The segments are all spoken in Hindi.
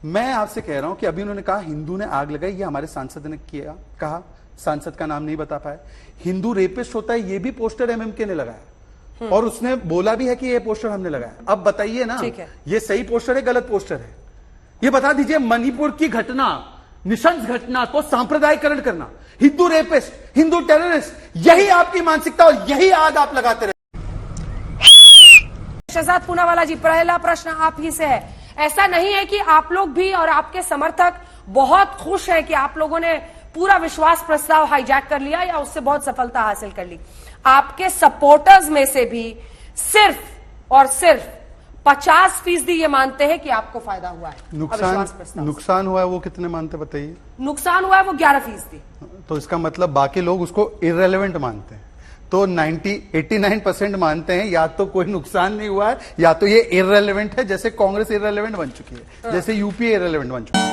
मैं आपसे कह रहा हूं कि अभी उन्होंने कहा हिंदू ने आग लगाई, ये हमारे सांसद ने किया, कहा, सांसद का नाम नहीं बता पाए। हिंदू रेपिस्ट होता है, ये भी पोस्टर एमएमके ने लगाया और उसने बोला भी है कि ये पोस्टर हमने लगाया। अब बताइए ना, ये सही पोस्टर है गलत पोस्टर है, ये बता दीजिए। मणिपुर की घटना, निशंस घटना को सांप्रदायिकरण करना, हिंदू रेपिस्ट, हिंदू टेररिस्ट, यही आपकी मानसिकता और यही आग आप लगाते रहे। शहजाद पूनावाला जी, पहला प्रश्न आप ही से है। ऐसा नहीं है कि आप लोग भी और आपके समर्थक बहुत खुश हैं कि आप लोगों ने पूरा विश्वास प्रस्ताव हाईजैक कर लिया या उससे बहुत सफलता हासिल कर ली? आपके सपोर्टर्स में से भी सिर्फ और सिर्फ 50% ये मानते हैं कि आपको फायदा हुआ है। नुकसान हुआ है वो कितने मानते बताइए? नुकसान हुआ है वो 11%। तो इसका मतलब बाकी लोग उसको इररेलेवेंट मानते हैं। तो 89% मानते हैं या तो कोई नुकसान नहीं हुआ है या तो ये इररेलेवेंट है, जैसे कांग्रेस इररेलेवेंट बन चुकी है, जैसे यूपी इररेलेवेंट बन चुकी है।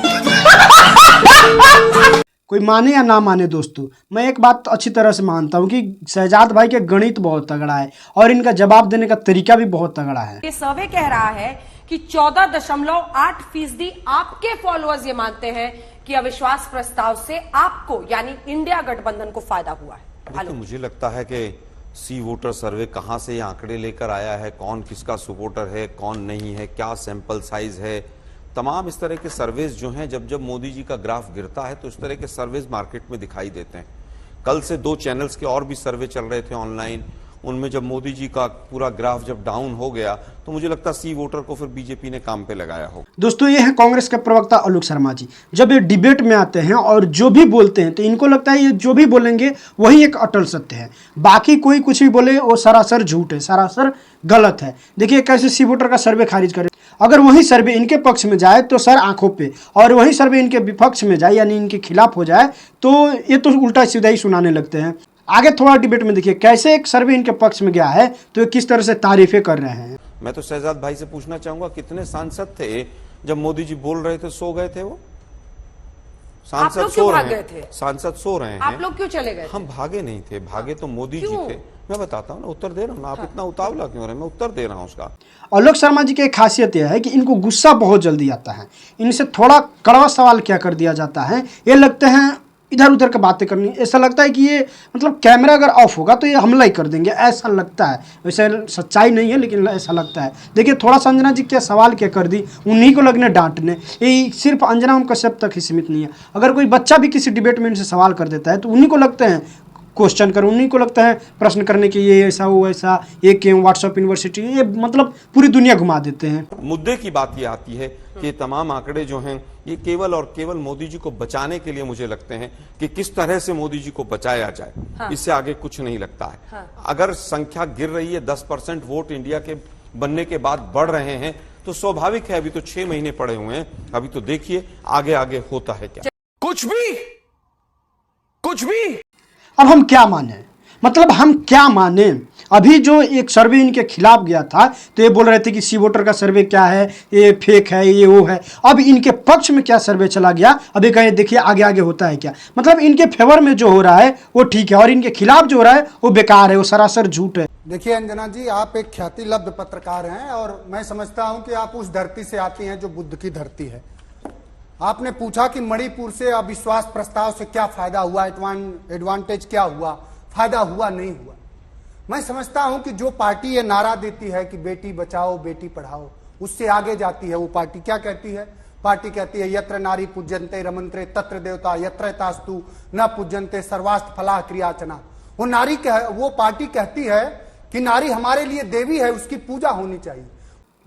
कोई माने या ना माने दोस्तों, मैं एक बात तो अच्छी तरह से मानता हूं कि शहजाद भाई के गणित बहुत तगड़ा है और इनका जवाब देने का तरीका भी बहुत तगड़ा है। ये सर्वे कह रहा है कि 14.8% आपके फॉलोअर्स ये मानते हैं कि अविश्वास प्रस्ताव से आपको यानी इंडिया गठबंधन को फायदा हुआ है। तो मुझे लगता है कि सी वोटर सर्वे कहां से ये आंकड़े लेकर आया है, कौन किसका सपोर्टर है, कौन नहीं है, क्या सैंपल साइज है, तमाम इस तरह के सर्वेज जो हैं, जब मोदी जी का ग्राफ गिरता है तो इस तरह के सर्वेज मार्केट में दिखाई देते हैं। कल से 2 चैनल्स के और भी सर्वे चल रहे थे ऑनलाइन, उनमें जब मोदी जी का पूरा ग्राफ जब डाउन हो गया तो मुझे लगता है सी वोटर को फिर बीजेपी ने काम पे लगाया हो। दोस्तों ये है कांग्रेस के प्रवक्ता आलोक शर्मा जी। जब ये डिबेट में आते हैं और जो भी बोलते हैं तो इनको लगता है ये जो भी बोलेंगे वही एक अटल सत्य है, बाकी कोई कुछ भी बोले वो सरासर झूठ है, सरासर गलत है। देखिए कैसे सी वोटर का सर्वे खारिज करे, अगर वही सर्वे इनके पक्ष में जाए तो सर आंखों पे, और वही सर्वे इनके विपक्ष में जाए यानी इनके खिलाफ हो जाए तो ये तो उल्टा सीधा ही सुनाने लगते हैं। आगे थोड़ा डिबेट में देखिए कैसे एक सर्वे इनके पक्ष में गया है तो ये किस तरह से तारीफें कर रहे हैं। मैं तो शहजाद भाई से पूछना चाहूंगा, कितने सांसद थे जब मोदी जी बोल रहे थे सो गए थे? वो सांसद सो रहे थे, सांसद सो रहे हैं, आप लोग क्यों चले गए? हम भागे नहीं थे, भागे तो मोदी जी थे। मैं बताता हूँ ना, उत्तर दे रहा हूँ, आप इतना उतावला क्यों रहे, मैं उत्तर दे रहा हूँ उसका। आलोक शर्मा जी की एक खासियत यह है कि इनको गुस्सा बहुत जल्दी आता है, इनसे थोड़ा कड़वा सवाल क्या कर दिया जाता है, ये लगते हैं इधर उधर की बातें करनी, ऐसा लगता है कि ये मतलब कैमरा अगर ऑफ होगा तो ये हमला ही कर देंगे, ऐसा लगता है। वैसे सच्चाई नहीं है लेकिन ऐसा लगता है। देखिए थोड़ा सा अंजना जी क्या सवाल क्या कर दी, उन्हीं को लगने डांटने, ये सिर्फ अंजना ओम कश्यप तक ही सीमित नहीं है। अगर कोई बच्चा भी किसी डिबेट में इनसे सवाल कर देता है तो उन्हीं को लगते हैं क्वेश्चन कर, उन्हीं को लगता है प्रश्न करने की, ये ऐसा वो ऐसा, ये क्यों, व्हाट्सएप यूनिवर्सिटी, ये मतलब पूरी दुनिया घुमा देते हैं। मुद्दे की बात ये आती है कि तमाम आंकड़े जो हैं ये केवल और केवल मोदी जी को बचाने के लिए मुझे लगते हैं कि किस तरह से मोदी जी को बचाया जाए। हाँ। इससे आगे कुछ नहीं लगता है। हाँ। अगर संख्या गिर रही है, 10% वोट इंडिया के बनने के बाद बढ़ रहे हैं तो स्वाभाविक है, अभी तो 6 महीने पड़े हुए हैं, अभी तो देखिए आगे आगे होता है क्या। कुछ भी अब हम क्या माने, मतलब हम क्या माने? अभी जो एक सर्वे इनके खिलाफ गया था तो ये बोल रहे थे कि सी वोटर का सर्वे क्या है, ये फेक है, ये वो है। अब इनके पक्ष में क्या सर्वे चला गया, अभी कहे देखिए आगे आगे होता है क्या। मतलब इनके फेवर में जो हो रहा है वो ठीक है और इनके खिलाफ जो हो रहा है वो बेकार है, वो सरासर झूठ है। देखिए अंजना जी, आप एक ख्यातिलब्ध पत्रकार हैं और मैं समझता हूं कि आप उस धरती से आती हैं जो बुद्ध की धरती है। आपने पूछा कि मणिपुर से अविश्वास प्रस्ताव से क्या फायदा हुआ, एडवांटेज क्या हुआ, फायदा हुआ नहीं हुआ। मैं समझता हूं कि जो पार्टी ये नारा देती है कि बेटी बचाओ बेटी पढ़ाओ, उससे आगे जाती है वो पार्टी। क्या कहती है? पार्टी कहती है यत्र नारी पूज्यन्ते रमन्त्रे तत्र देवता यत्र तास्तु न पूज्यन्ते सर्वास्थ फलाह क्रियाचना। वो पार्टी कहती है कि नारी हमारे लिए देवी है, उसकी पूजा होनी चाहिए।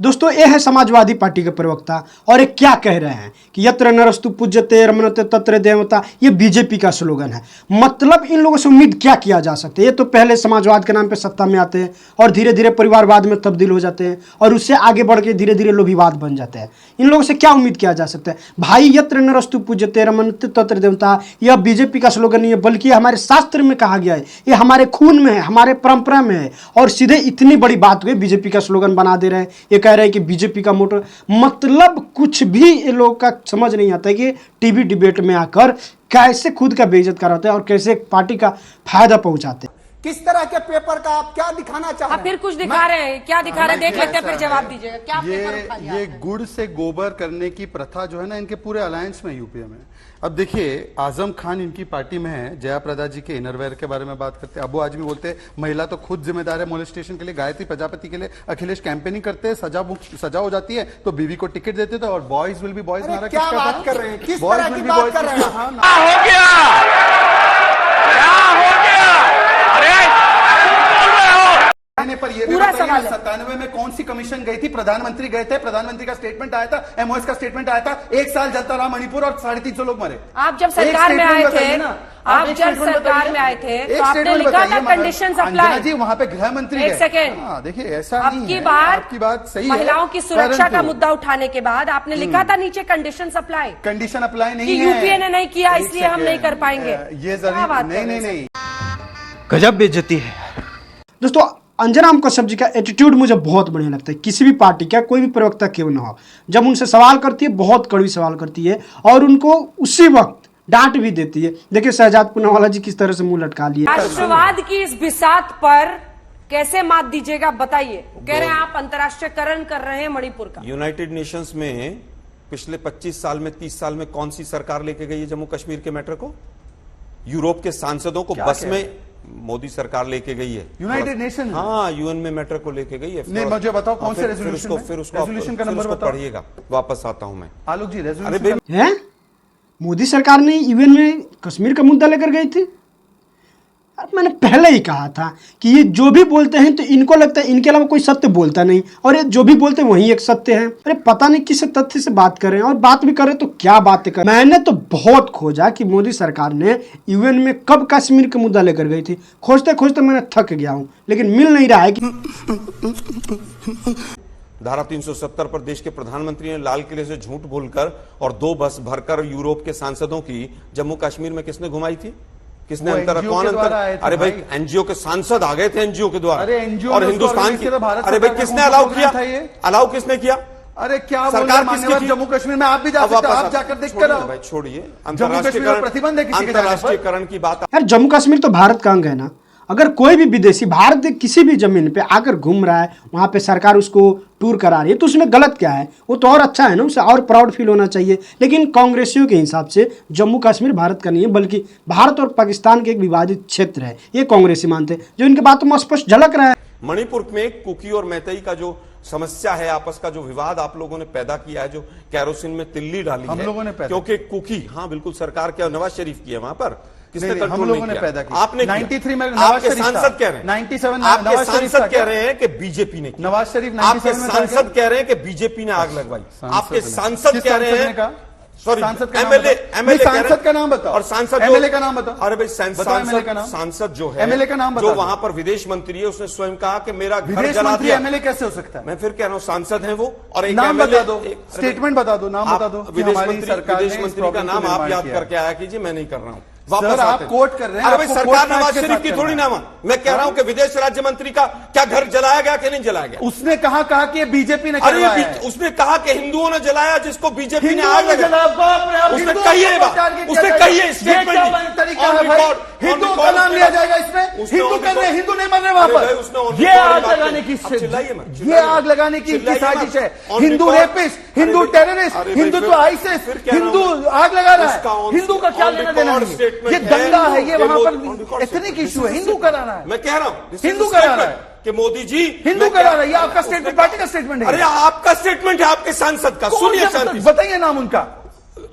दोस्तों ये है समाजवादी पार्टी के प्रवक्ता और ये क्या कह रहे हैं कि यत्र नरस्तु पूज्यते रमन्ते तत्र देवता, ये बीजेपी का स्लोगन है। मतलब इन लोगों से उम्मीद क्या किया जा सकता है? ये तो पहले समाजवाद के नाम पे सत्ता में आते हैं और धीरे धीरे परिवारवाद में तब्दील हो जाते हैं और उससे आगे बढ़ के धीरे धीरे लोभीवाद बन जाते हैं। इन लोगों से क्या उम्मीद किया जा सकता है? भाई यत्र नरस्तु पूज्यते रमन्ते तत्र देवता यह बीजेपी का स्लोगन नहीं है, बल्कि हमारे शास्त्र में कहा गया है, ये हमारे खून में है, हमारे परंपरा में है। और सीधे इतनी बड़ी बात हुई बीजेपी का स्लोगन बना दे रहे हैं, ये कह रहे हैं कि बीजेपी का मोटर। मतलब कुछ भी ये लोग का समझ नहीं आता है कि टीवी डिबेट में आकर कैसे खुद का बेइज्जत कराते हैं और कैसे पार्टी का फायदा पहुंचाते हैं। किस तरह के पेपर का आप क्या दिखाना चाह रहे आप हैं? फिर कुछ दिखा रहे हैं, क्या दिखा रहे हैं देख लेते हैं, फिर जवाब दीजिएगा। क्या पेपर उठा लिया ये आपने? गुड़ से गोबर करने की प्रथा जो है ना, इनके पूरे अलायंस में, यूपीए में। अब देखिए, आजम खान इनकी पार्टी में है, जयाप्रदा जी के इनरवेयर के बारे में बात करते हैं। अबू आजमी बोलते हैं महिला तो खुद जिम्मेदार है मोलेस्टेशन के लिए। गायत्री प्रजापति के लिए अखिलेश कैंपेनिंग करते हैं, सजा हो जाती है तो बीवी को टिकट देते थे, और बॉयज विल बी बॉयज। अरे नारा क्या किसका बात था? कर रहे हैं? किस Boys तरह will की be बात boys कर रहे हैं? किसका था? हो गया क्या हो गया? अरे पर ये भी पूरा बताइए, सवाल है। 97 में कौन सी कमीशन गई थी? प्रधानमंत्री गए थे, प्रधानमंत्री का स्टेटमेंट आया था, एमओएस का स्टेटमेंट आया था। 1 साल जलता रहा मणिपुर और 350 लोग मरे। आप जब एक सरकार में statement आए बताइए थे, ना। आप एक जब statement सरकार बताइए। में आए थे एक तो आपने statement लिखा बताइए, था मगर कंडीशंस अंजना अप्लाई। जी वहां पे गृह मंत्री एक गए। सेकेंड। हाँ, देखिए ऐसा अब नहीं की है। बार आपकी बात सही है, महिलाओं की सुरक्षा का परंतु मुद्दा उठाने के बाद आपने लिखा था नीचे कंडीशन अप्लाई, कंडीशन अप्लाई नहीं कि है। यूपीए ने नहीं किया, एक इसलिए हम नहीं सेकेंड। कर पाएंगे। ये क्या जरूर बात नहीं कर रहे नहीं हैं? नहीं। गजब बेइज्जती है। दोस्तों, अंजना कश्यप जी का एटीट्यूड मुझे बहुत बढ़िया लगता है। किसी भी पार्टी का कोई भी प्रवक्ता क्यों ना हो, जब उनसे सवाल करती है बहुत कड़वी सवाल करती है और उनको उसी वक्त डांट भी देती है। देखिए शहजाद पूनावाला जी किस तरह से मुंह लटका लिए। राष्ट्रवाद की इस बिसात पर कैसे मात दीजिएगा बताइए। कह रहे हैं आप अंतर्राष्ट्रीयकरण कर रहे हैं मणिपुर का। यूनाइटेड नेशंस में पिछले 25 साल में 30 साल में कौन सी सरकार लेके गई है जम्मू कश्मीर के मैटर को? यूरोप के सांसदों को बस में मोदी सरकार लेके गई है। United nation? हाँ, यूएन में मैटर को लेके गई है। नहीं, मुझे बताओ कौन से फिर रेजोल्यूशन में? फिर उसको रेजोल्यूशन का फिर नंबर उसको बताओ। पढ़िएगा, वापस आता हूं मैं। आलोक जी, अरे रेजोल्यूशन भाई, हैं? मोदी सरकार ने यूएन में कश्मीर का मुद्दा लेकर गई थी। अरे मैंने पहले ही कहा था कि ये जो भी बोलते हैं तो इनको लगता है इनके अलावा कोई सत्य बोलता नहीं, और ये जो भी बोलते हैं वही एक सत्य है। अरे पता नहीं किस तथ्य से बात कर रहे हैं, और बात भी कर रहे हैं तो क्या बातें कर। मैंने तो बहुत खोजा कि मोदी सरकार ने यूएन में कब कश्मीर का मुद्दा लेकर गई थी। खोजते खोजते मैंने थक गया हूँ, लेकिन मिल नहीं रहा है कि धारा 370 पर देश के प्रधानमंत्री ने लाल किले से झूठ बोलकर और 2 बस भरकर यूरोप के सांसदों की जम्मू कश्मीर में किसने घुमाई थी? किसने वो अंतर NGO कौन के अंतर? द्वारा आए थे अरे भाई, भाई। एनजीओ के सांसद आ गए थे एनजीओ के द्वारा। अरे NGO और ने उसको हिंदुस्तान organize की, किया था, भारत अरे भाई सरकार किसने का अलाउ कौन किया? था ये? अलाउ किसने किया? अरे क्या बोल सरकार रहे हैं किसकी मान्यवर? थी? जम्मू कश्मीर में आप भी जा अब सकते हो, वापस आप जाकर आते- देख कर छोड़िए आओ। भाई, छोड़िए। कश्मीर में प्रतिबंध है किसी के जाने पर? अंतर्राष्ट्रीयकरण की बात यार जम्मू कश्मीर तो भारत का अंग है ना। अगर कोई भी विदेशी भारत के किसी भी जमीन पे आकर घूम रहा है, वहाँ पे सरकार उसको टूर करा रही है, तो उसमें गलत क्या है? वो तो और अच्छा है ना, उसे और प्राउड फील होना चाहिए। लेकिन कांग्रेसियों के हिसाब से जम्मू कश्मीर भारत का नहीं है, बल्कि भारत और पाकिस्तान के एक विवादित क्षेत्र है, ये कांग्रेसी मानते हैं, जो इनके बातों में स्पष्ट झलक रहा है। मणिपुर में कुकी और मैतेई का जो समस्या है, आपस का जो विवाद आप लोगों ने पैदा किया है, जो कैरोसिन में तिल्ली डाली हम है, लोगों ने पैदा क्योंकि कुकी, हाँ बिल्कुल, सरकार के नवाज शरीफ की है वहां पर। किसने नहीं, हम कंट्रोल लोगों नहीं ने किया? पैदा किया। आपने 93 में किया। नवाज आपके शरीफ था। सांसद कह रहे हैं 97 आपके नवाज शरीफ था सांसद क्या? कह रहे हैं कि बीजेपी ने किया। नवाज शरीफ आपके 97 में था क्या? सांसद कह रहे हैं कि बीजेपी ने आग लगवाई। आपके सांसद किस कह रहे सांसद ने हैं, कहा? सॉरी, सांसद का नाम एमएलए बताओ। एमएलए नहीं, सांसद का नाम बताओ। और सांसद एमएलए का नाम बताओ। अरे भाई, बताओ एमएलए का नाम। सांसद जो है, एमएलए का नाम जो बता दो। वहां पर विदेश मंत्री है, उसने स्वयं कहा कि मेरा घर विदेश जला मंत्री दिया। एमएलए कैसे हो सकता है? मैं फिर कह रहा हूं, सांसद हैं वो, और एक नाम MLA बता दो, एक- स्टेटमेंट बता दो, नाम आप बता दो कि विदेश हमारी मंत्री सरकार ने विदेश इस मंत्री का प्रॉब्लम को नाम आप निर्माण याद किया। करके आया कीजिए, मैं नहीं कर रहा हूं। सर, आप कोट कर रहे हैं, अरे भाई, आपको सरकार कोट नवाज के शरीफ साथ की करना थोड़ी है। नाम। मैं कह रहा हूं कि विदेश राज्य मंत्री का क्या घर जलाया गया कि नहीं जलाया गया? उसने कहा कि ये बीजेपी ने अरे करवाया है। उसने कहा कि हिंदुओं ने जलाया, जिसको बीजेपी ने हिंदुओं आग ने लगाई। जलाया, बाप रे, आप उसने हिंदुओं कही को है बात, टारगेट उसने किया कही जाएगा। है स्टेटमेंट ये दी। क्या तरीका On है भाई? record, on हिंदुओं का record नाम उसने लिया बात- जाएगा इसमें? उसने हिंदू on कर रहे हैं, record- हिंदू नहीं मर रहे वहां अरे भाई, उसने on पर। ये record आग बात लगाने कही। की अब चिल्लाइए मत, ये चिल्लाइए आग मत। लगाने की चिल्लाइए साजिश है। मत। On हिंदू record- रेपिस्ट, अरे हिंदू भाई- टेररिस्ट, अरे भाई, हिंदुत्व फिर- आईसिस, फिर कह रहा हिंदू हूं, आग लगा रहा उसका है। on- हिंदू का क्या on लेना देना record नहीं है? statement ये है, दंगा है, ये ये वहां on पर record एथनिक statement। इशू है, हिंदू करा रहा है। मैं कह रहा हूं, हिंदू करा रहा है कि मोदी जी हिंदू मैं करा कह- रहा है। ये आपका उसने स्टेटमेंट, कहा- पार्टी का स्टेटमेंट है। अरे आपका स्टेटमेंट है, आपके सांसद का। कौन सुनिए सा शांति से। बताइए नाम उनका।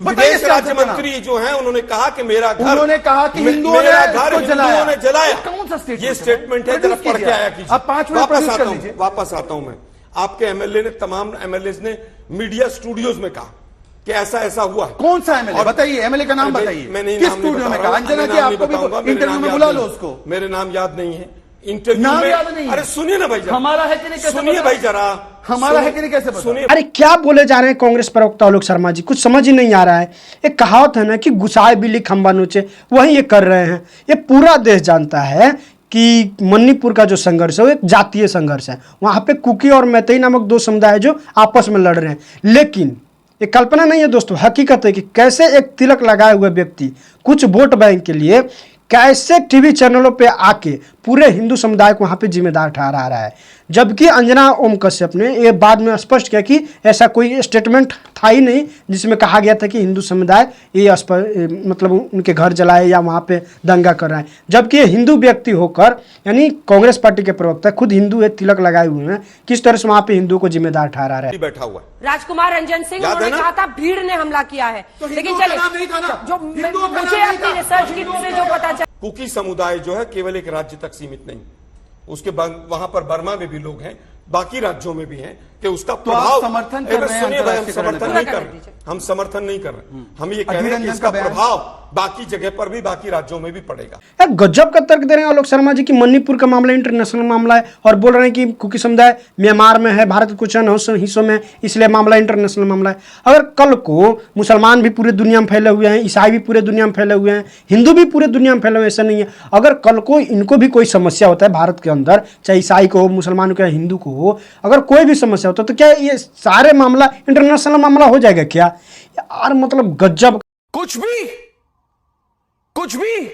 बताइए विदेश क्या राज्य नाम। मंत्री जो हैं, उन्होंने कहा कि मेरा घर, उन्होंने कहा कि हिंदुओं ने मेरा घर इसको हिंदुओं ने जलाया। कौन सा स्टेटमेंट? ये स्टेटमेंट है, जरा पढ़ के आया कीजिए। अब 5 मिनट वापस आता लीजिए। हूं, वापस आता हूं मैं। आपके एमएलए ने, तमाम एमएलए ने मीडिया स्टूडियोज में कहा कि ऐसा ऐसा हुआ है। कौन सा एमएलए? और- बताइए एमएलए का नाम अरे बताइए। मैं नहीं, किस नाम नहीं स्टूडियो में बता कहा? रहा हूं, अंजना मैं जी नाम नहीं आपको भी बताऊंगा, मेरे इंटरव्यू नाम में याद बुला नहीं लो है। उसको। मेरे नाम याद नहीं है इंटरव्यू नाम में। याद नहीं है। अरे सुनिए ना भाई जरा। हमारा है कि नहीं, कैसे सुनिए पता? भाई जरा। हमारा है कि नहीं, कैसे पता? सुनिए। अरे क्या बोले जा रहे हैं कांग्रेस प्रवक्ता आलोक शर्मा जी, कुछ समझ ही नहीं आ रहा है। एक कहावत है ना कि गुसाए बिल्ली खंबा नोचे, वही ये कर रहे हैं। ये पूरा देश जानता है कि मणिपुर का जो संघर्ष है वो एक जातीय संघर्ष है। वहाँ पे कुकी और मैतेई नामक 2 समुदाय जो आपस में लड़ रहे हैं। लेकिन ये कल्पना नहीं है दोस्तों, हकीकत है कि कैसे एक तिलक लगाए हुए व्यक्ति कुछ वोट बैंक के लिए कैसे टीवी चैनलों पे आके पूरे हिंदू समुदाय को वहाँ पे जिम्मेदार ठहरा रहा है, जबकि अंजना ओम कश्यप ने ये बाद में स्पष्ट किया कि ऐसा कोई स्टेटमेंट था ही नहीं जिसमें कहा गया था कि हिंदू समुदाय ये मतलब उनके घर जलाए या वहाँ पे दंगा कर रहे हैं, जबकि ये हिंदू व्यक्ति होकर यानी कांग्रेस पार्टी के प्रवक्ता खुद हिंदू है, तिलक लगाए हुए हैं, किस तरह से वहाँ पे हिंदू को जिम्मेदार ठहरा रहे हैं। बैठा हुआ है राजकुमार रंजन सिंह, याद है उन्होंने ना? कहा था भीड़ ने हमला किया है, तो लेकिन हिंदुओं का चलिए नाम नहीं था ना? जो हिंदुओं का मुझे नाम नहीं अपनी था? रिसर्च की से जो पता चला, कुकी समुदाय जो है केवल एक राज्य तक सीमित नहीं, उसके वहां पर बर्मा में भी लोग हैं, बाकी राज्यों में भी हैं कि उसका तो आप प्रभाव। समर्थन कर रहे हैं सुनिए भाई, हम अंतर्राष्ट्रीयकरण समर्थन का? नहीं कर रहे, हम समर्थन नहीं कर रहे, हम ये कह रहे अधीर हैं कि रंजन इसका का बयान। प्रभाव बाकी जगह पर भी, बाकी राज्यों में भी पड़ेगा। यार गजब का तर्क दे रहे हैं आलोक शर्मा जी की मणिपुर का मामला इंटरनेशनल मामला है और बोल रहे हैं कि कुकी समुदाय म्यांमार में है, भारत के कुछ अन्य हिस्सों में, इसलिए मामला इंटरनेशनल मामला है। अगर कल को मुसलमान भी पूरे दुनिया में फैले हुए हैं, ईसाई भी पूरे दुनिया में फैले हुए हैं, हिंदू भी पूरे दुनिया में फैले हुए हैं, ऐसा नहीं है, अगर कल को इनको भी कोई समस्या होता है भारत के अंदर, चाहे ईसाई को हो, मुसलमान को या हिंदू को हो, अगर कोई भी समस्या होता है तो क्या ये सारे मामला इंटरनेशनल मामला हो जाएगा क्या यार? मतलब गजब कुछ भी